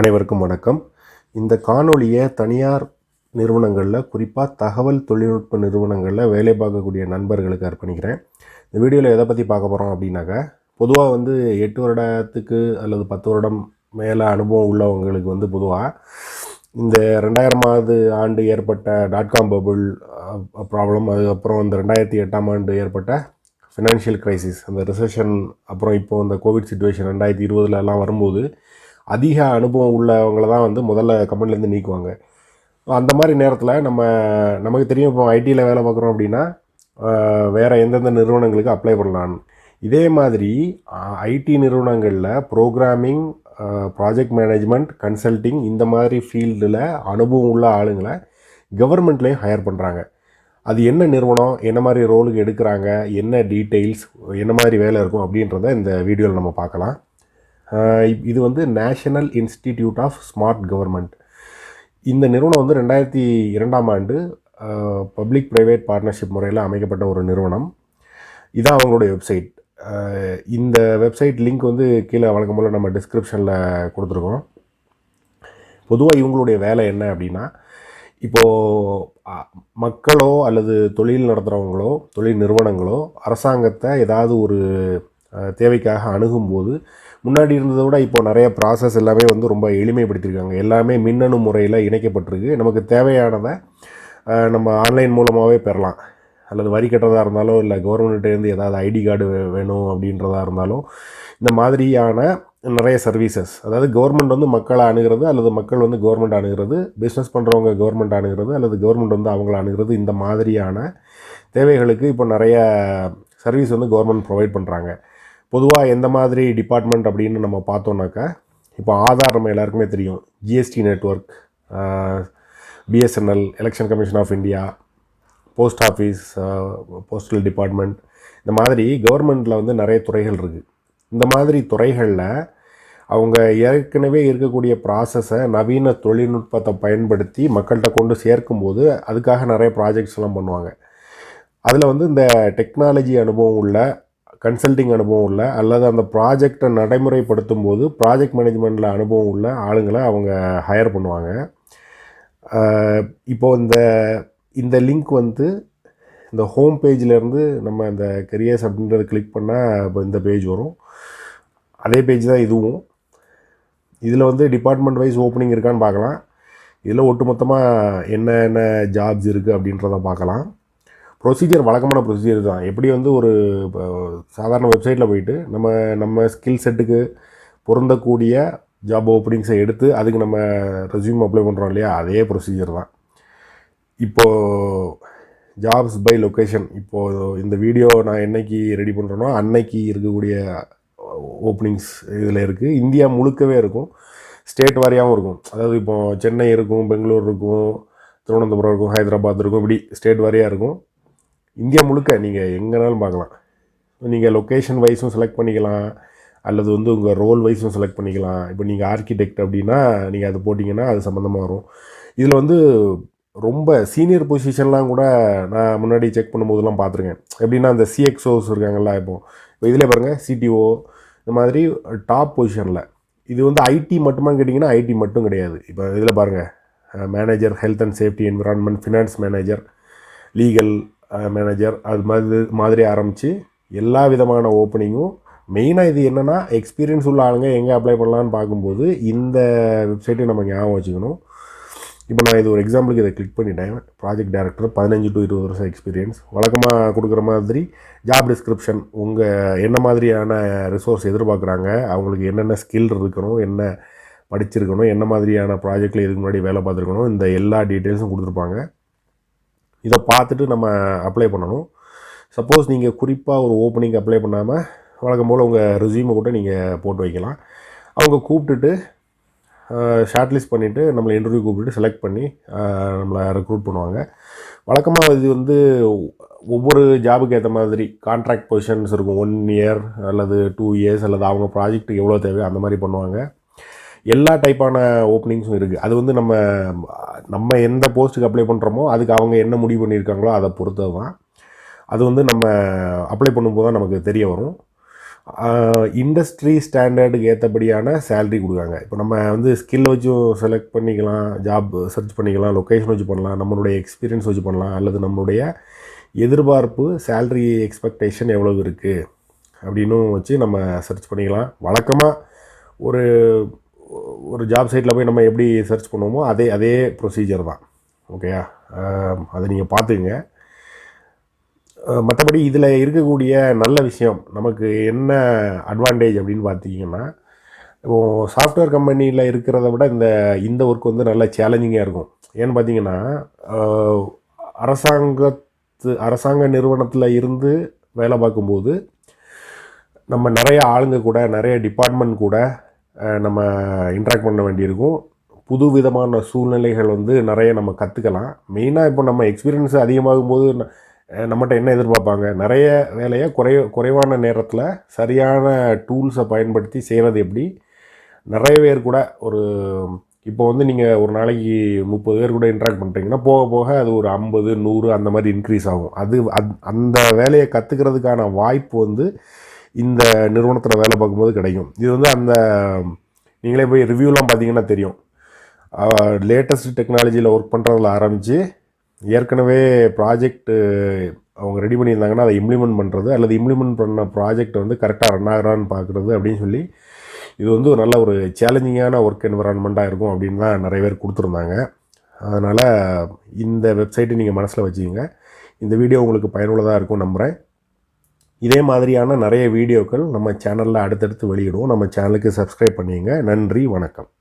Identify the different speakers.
Speaker 1: அனைவருக்கும் வணக்கம். இந்த காணொளியை தனியார் நிறுவனங்களில் குறிப்பாக தகவல் தொழில்நுட்ப நிறுவனங்களில் வேலை பார்க்கக்கூடிய நண்பர்களுக்கு அர்ப்பணிக்கிறேன். இந்த வீடியோவில் எதை பற்றி பார்க்க போகிறோம் அப்படின்னாக்கா, பொதுவாக 8 வருடத்துக்கு அல்லது 10 வருடம் மேலே அனுபவம் உள்ளவங்களுக்கு பொதுவாக இந்த 2000ஆவது ஆண்டு ஏற்பட்ட .com பபுள் ப்ராப்ளம், அதுக்கப்புறம் இந்த 2008ஆம் ஆண்டு ஏற்பட்ட ஃபினான்ஷியல் கிரைசிஸ், அந்த ரிசெஷன், அப்புறம் இப்போது இந்த கோவிட் சுச்சுவேஷன் 2020 வரும்போது அதிக அனுபவம் உள்ளவங்களை தான் முதல்ல கம்பெனிலேருந்து நீக்குவாங்க. அந்த மாதிரி நேரத்தில் நமக்கு தெரியும், இப்போ ஐடியில் வேலை பார்க்குறோம் அப்படின்னா வேறு எந்தெந்த நிறுவனங்களுக்கு அப்ளை பண்ணலான்னு. இதே மாதிரி ஐடி நிறுவனங்களில் ப்ரோக்ராமிங், ப்ராஜெக்ட் மேனேஜ்மெண்ட், கன்சல்டிங் இந்த மாதிரி ஃபீல்டில் அனுபவம் உள்ள ஆளுங்களை கவர்மெண்ட்லேயும் ஹையர் பண்ணுறாங்க. அது என்ன நிறுவனம், என்ன மாதிரி ரோலுக்கு எடுக்கிறாங்க, என்ன டீட்டெயில்ஸ், என்ன மாதிரி வேலை இருக்கும் அப்படின்றத இந்த வீடியோவில் நம்ம பார்க்கலாம். இது national institute of smart government. இந்த நிறுவனம் 2002ஆம் ஆண்டு பப்ளிக் ப்ரைவேட் பார்ட்னர்ஷிப் முறையில் அமைக்கப்பட்ட ஒரு நிறுவனம். இதான் அவங்களுடைய வெப்சைட். இந்த வெப்சைட் லிங்க் கீழே வழக்கம் போல் நம்ம டிஸ்கிரிப்ஷனில் கொடுத்துருக்கோம். பொதுவாக இவங்களுடைய வேலை என்ன அப்படின்னா, இப்போது மக்களோ அல்லது தொழில் நடத்துகிறவங்களோ, தொழில் நிறுவனங்களோ அரசாங்கத்தை ஏதாவது ஒரு தேவைக்காக அணுகும்போது முன்னாடி இருந்ததை விட இப்போ நிறைய ப்ராசஸ் எல்லாமே ரொம்ப எளிமைப்படுத்தியிருக்காங்க. எல்லாமே மின்னணு முறையில் இணைக்கப்பட்டிருக்கு. நமக்கு தேவையானதை நம்ம ஆன்லைன் மூலமாகவே பெறலாம். அல்லது வரி கட்டுறதா இருந்தாலும், இல்லை கவர்மெண்ட்டேருந்து ஏதாவது ஐடி கார்டு வேணும் அப்படின்றதா இருந்தாலும், இந்த மாதிரியான நிறைய சர்வீசஸ், அதாவது கவர்மெண்ட் மக்களை அணுகிறது அல்லது மக்கள் கவர்மெண்ட் அணுகிறது, பிஸ்னஸ் பண்ணுறவங்க கவர்மெண்ட் அணுகிறது அல்லது கவர்மெண்ட் அவங்கள அணுகிறது, இந்த மாதிரியான தேவைகளுக்கு இப்போ நிறைய சர்வீஸ் கவர்மெண்ட் ப்ரொவைட் பண்ணுறாங்க. பொதுவாக எந்த மாதிரி டிபார்ட்மெண்ட் அப்படின்னு நம்ம பார்த்தோன்னாக்கா, இப்போ ஆதார் நம்ம எல்லாருக்குமே தெரியும், GST network, BSNL, election commission of India, post office, postal department, இந்த மாதிரி கவர்மெண்ட்டில் நிறைய துறைகள் இருக்குது. இந்த மாதிரி துறைகளில் அவங்க ஏற்கனவே இருக்கக்கூடிய ப்ராசஸை நவீன தொழில்நுட்பத்தை பயன்படுத்தி மக்கள்கிட்ட கொண்டு சேர்க்கும்போது அதுக்காக நிறைய ப்ராஜெக்ட்ஸ்லாம் பண்ணுவாங்க. அதில் இந்த டெக்னாலஜி அனுபவம் உள்ள, கன்சல்டிங் அனுபவம் உள்ள, அல்லது அந்த ப்ராஜெக்டை நடைமுறைப்படுத்தும் போது ப்ராஜெக்ட் மேனேஜ்மெண்ட்டில் அனுபவம் உள்ள ஆளுங்களை அவங்க ஹையர் பண்ணுவாங்க. இப்போது இந்த லிங்க் இந்த ஹோம் பேஜிலேருந்து நம்ம இந்த கெரியர்ஸ் அப்படின்றத கிளிக் பண்ணால் இப்போ இந்த பேஜ் வரும். அதே பேஜ் தான் இதுவும். இதில் டிபார்ட்மெண்ட் வைஸ் ஓப்பனிங் இருக்கான்னு பார்க்கலாம். இதில் ஒட்டுமொத்தமாக என்னென்ன ஜாப்ஸ் இருக்குது அப்படின்றத பார்க்கலாம். ப்ரொசீஜர் வழக்கமான ப்ரொசீஜர் தான். எப்படி ஒரு சாதாரண வெப்சைட்டில் போயிட்டு நம்ம ஸ்கில் செட்டுக்கு பொருந்தக்கூடிய ஜாப் ஓப்பனிங்ஸை எடுத்து அதுக்கு நம்ம ரெஸ்யூம் அப்ளை பண்ணுறோம் இல்லையா, அதே ப்ரொசீஜர் தான். இப்போது ஜாப்ஸ் பை லொக்கேஷன், இப்போது இந்த வீடியோ நான் என்றைக்கு ரெடி பண்ணுறேனோ அன்னைக்கு இருக்கக்கூடிய ஓப்பனிங்ஸ் இதில் இருக்குது. இந்தியா முழுக்கவே இருக்கும், ஸ்டேட் வாரியாகவும் இருக்கும். அதாவது இப்போது சென்னை இருக்கும், பெங்களூர் இருக்கும், திருவனந்தபுரம் இருக்கும், ஹைதராபாத் இருக்கும், இப்படி ஸ்டேட் வாரியாக இருக்கும். இந்தியா முழுக்க நீங்கள் எங்கேனாலும் பார்க்கலாம். நீங்கள் லொக்கேஷன் வைஸும் செலக்ட் பண்ணிக்கலாம், அல்லது உங்கள் ரோல் வைஸும் செலக்ட் பண்ணிக்கலாம். இப்போ நீங்கள் ஆர்கிடெக்ட் அப்படின்னா நீங்கள் அது போட்டிங்கன்னா அது சம்மந்தமாக வரும். இதில் ரொம்ப சீனியர் பொசிஷன்லாம் கூட நான் முன்னாடி செக் பண்ணும்போதெல்லாம் பார்த்துருக்கேன். எப்படின்னா அந்த சிஎக்ஸோஸ் இருக்காங்கல்ல, இப்போ இதில் பாருங்கள், சிடிஓ, இந்த மாதிரி டாப் பொசிஷனில். இது ஐடி மட்டுமா கேட்டிங்கன்னா ஐடி மட்டும் கிடையாது. இப்போ இதில் பாருங்கள், manager health and safety environment, finance manager, legal manager, அது மாதிரி ஆரம்பித்து எல்லா விதமான ஓப்பனிங்கும். மெயினாக இது என்னென்னா, எக்ஸ்பீரியன்ஸ் உள்ள ஆளுங்க எங்கே அப்ளை பண்ணலான்னு பார்க்கும்போது இந்த வெப்சைட்டை நம்ம ஞாபகம் வச்சுக்கணும். இப்போ நான் இது ஒரு எக்ஸாம்பிளுக்கு இதை கிளிக் பண்ணிட்டேன். ப்ராஜெக்ட் டைரக்டர், 15 to 20 வருஷம் எக்ஸ்பீரியன்ஸ். வழக்கமாக கொடுக்குற மாதிரி ஜாப் டிஸ்கிரிப்ஷன், உங்கள் என்ன மாதிரியான ரிசோர்ஸ் எதிர்பார்க்குறாங்க, அவங்களுக்கு என்னென்ன ஸ்கில் இருக்கணும், என்ன படிச்சிருக்கணும், என்ன மாதிரியான ப்ராஜெக்டில் இதுக்கு முன்னாடி வேலை பார்த்துருக்கணும், இந்த எல்லா டீட்டெயில்ஸும் கொடுத்துருப்பாங்க. இதை பார்த்துட்டு நம்ம அப்ளை பண்ணணும். சப்போஸ் நீங்கள் குறிப்பாக ஒரு ஓப்பனிங் அப்ளை பண்ணாமல் வழக்கம் போல் உங்கள் ரெஸ்யூமை கூட நீங்கள் போட்டு வைக்கலாம். அவங்க கூப்பிட்டுட்டு ஷார்ட்லிஸ்ட் பண்ணிவிட்டு நம்மளை இன்டர்வியூ கூப்பிட்டு செலக்ட் பண்ணி நம்மளை ரெக்ரூட் பண்ணுவாங்க. வழக்கமாக இது ஒவ்வொரு ஜாபுக்கு ஏற்ற மாதிரி கான்ட்ராக்ட் பொசிஷன்ஸ் இருக்கும். 1 year அல்லது 2 years, அல்லது அவங்க ப்ராஜெக்ட்டுக்கு எவ்வளோ தேவையோ அந்த மாதிரி பண்ணுவாங்க. எல்லா டைப்பான ஓப்பனிங்ஸும் இருக்குது. அது நம்ம எந்த போஸ்ட்டுக்கு அப்ளை பண்ணுறோமோ அதுக்கு அவங்க என்ன முடிவு பண்ணியிருக்காங்களோ அதை பொறுத்தது தான். அது நம்ம அப்ளை பண்ணும்போது தான் நமக்கு தெரிய வரும். இண்டஸ்ட்ரி ஸ்டாண்டர்டுக்கு ஏற்றபடியான சேலரி கொடுக்காங்க. இப்போ நம்ம வந்து ஸ்கில் வச்சும் செலக்ட் பண்ணிக்கலாம், ஜாப் சர்ச் பண்ணிக்கலாம், லொக்கேஷன் வச்சு பண்ணலாம், நம்மளுடைய எக்ஸ்பீரியன்ஸ் வச்சு பண்ணலாம், அல்லது நம்மளுடைய எதிர்பார்ப்பு சேலரி எக்ஸ்பெக்டேஷன் எவ்வளவு இருக்குது அப்படின்னும் வச்சு நம்ம சர்ச் பண்ணிக்கலாம். வழக்கமாக ஒரு ஒரு ஜாப் சைட்டில் போய் நம்ம எப்படி சர்ச் பண்ணுவோமோ அதே ப்ரொசீஜர் தான். ஓகேயா? அதை நீங்கள் பார்த்துக்குங்க. மற்றபடி இதில் இருக்கக்கூடிய நல்ல விஷயம் நமக்கு என்ன அட்வான்டேஜ் அப்படின்னு பார்த்தீங்கன்னா, இப்போது சாஃப்ட்வேர் கம்பெனியில் இருக்கிறத விட இந்த ஒர்க் வந்து நல்ல சேலஞ்சிங்காக இருக்கும். ஏன்னு பார்த்தீங்கன்னா, அரசாங்க நிறுவனத்தில் இருந்து வேலை பார்க்கும்போது நம்ம நிறைய ஆளுங்க கூட, நிறைய டிபார்ட்மெண்ட் கூட நம்ம இன்ட்ராக்ட் பண்ண வேண்டியிருக்கும். புது விதமான சூழ்நிலைகள் வந்து நிறைய நம்ம கற்றுக்கலாம். மெயினாக இப்போ நம்ம எக்ஸ்பீரியன்ஸ் அதிகமாகும் போது நம்மகிட்ட என்ன எதிர்பார்ப்பாங்க, நிறைய வேலையை குறைவான நேரத்தில் சரியான டூல்ஸை பயன்படுத்தி செய்கிறது எப்படி. நிறைய பேர் கூட இப்போ வந்து நீங்கள் ஒரு நாளைக்கு 30 பேர் கூட இன்ட்ராக்ட் பண்ணுறீங்கன்னா போக போக அது ஒரு 50, 100 அந்த மாதிரி இன்க்ரீஸ் ஆகும். அந்த வேலையை கற்றுக்கிறதுக்கான வாய்ப்பு வந்து இந்த நிறுவனத்தில் வேலை பார்க்கும்போது கிடைக்கும். இது வந்து நீங்களே போய் ரிவ்யூலாம் பார்த்தீங்கன்னா தெரியும். லேட்டஸ்ட் டெக்னாலஜியில் ஒர்க் பண்ணுறதுல ஆரம்பித்து ஏற்கனவே ப்ராஜெக்ட்டு அவங்க ரெடி பண்ணியிருந்தாங்கன்னா அதை இம்ப்ளிமெண்ட் பண்ணுறது, அல்லது இம்ப்ளிமெண்ட் பண்ண ப்ராஜெக்ட் வந்து கரெக்டாக ரன் ஆகிறான்னு பார்க்குறது அப்படின்னு சொல்லி இது வந்து ஒரு நல்ல ஒரு சேலஞ்சிங்கான ஒர்க் என்விரான்மெண்ட்டாக இருக்கும் அப்படின்னு தான் நிறைய பேர் கொடுத்துருந்தாங்க. அதனால் இந்த வெப்சைட்டை நீங்கள் மனசில் வச்சுக்கோங்க. இந்த வீடியோ உங்களுக்கு பயனுள்ளதாக இருக்கும் நம்புகிறேன். இதே மாதிரியான நிறைய வீடியோக்கள் நம்ம சேனலில் அடுத்தடுத்து வெளியிடுவோம். நம்ம சேனலுக்கு சப்ஸ்கிரைப் பண்ணிங்க. நன்றி, வணக்கம்.